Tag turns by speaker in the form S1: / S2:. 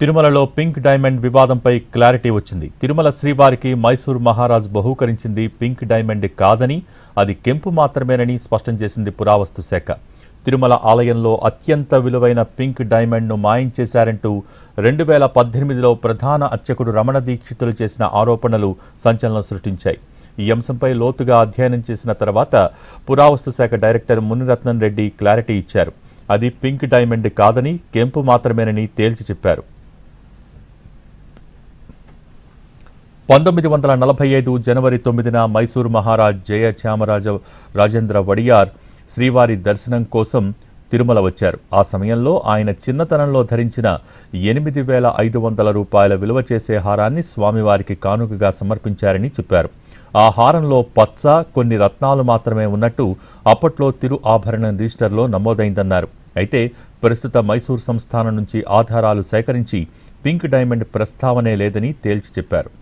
S1: తిరుమలలో pink diamond వివాదంపై clarity వచ్చింది. తిరుమల శ్రీవారికి మైసూర్ మహారాజ్ బహూకరించింది పింక్ డైమండ్ కాదని, అది కెంపు మాత్రమేనని స్పష్టం చేసింది పురావస్తు శాఖ. తిరుమల ఆలయంలో అత్యంత విలువైన పింక్ డైమండ్ను మాయం చేశారంటూ 2018లో ప్రధాన అర్చకుడు రమణ దీక్షితులు చేసిన ఆరోపణలు సంచలనం సృష్టించాయి. ఈ అంశంపై లోతుగా అధ్యయనం చేసిన తర్వాత పురావస్తు శాఖ డైరెక్టర్ మునిరత్నం రెడ్డి క్లారిటీ ఇచ్చారు. అది పింక్ డైమండ్ కాదని, కెంపు మాత్రమేనని తేల్చి చెప్పారు. 1945 జనవరి 9న మైసూరు మహారాజ్ జయచామరాజ రాజేంద్ర వడియార్ శ్రీవారి దర్శనం కోసం తిరుమల వచ్చారు. ఆ సమయంలో ఆయన చిన్నతనంలో ధరించిన 8,500 రూపాయల విలువ చేసే హారాన్ని స్వామివారికి కానుకగా సమర్పించారని చెప్పారు. ఆ హారంలో పచ్చ, కొన్ని రత్నాలు మాత్రమే ఉన్నట్టు అప్పట్లో తిరు ఆభరణం రిజిస్టర్లో నమోదైందన్నారు. అయితే ప్రస్తుత మైసూర్ సంస్థానం నుంచి ఆధారాలు సేకరించి పింక్ డైమండ్ ప్రస్తావనే లేదని తేల్చి చెప్పారు.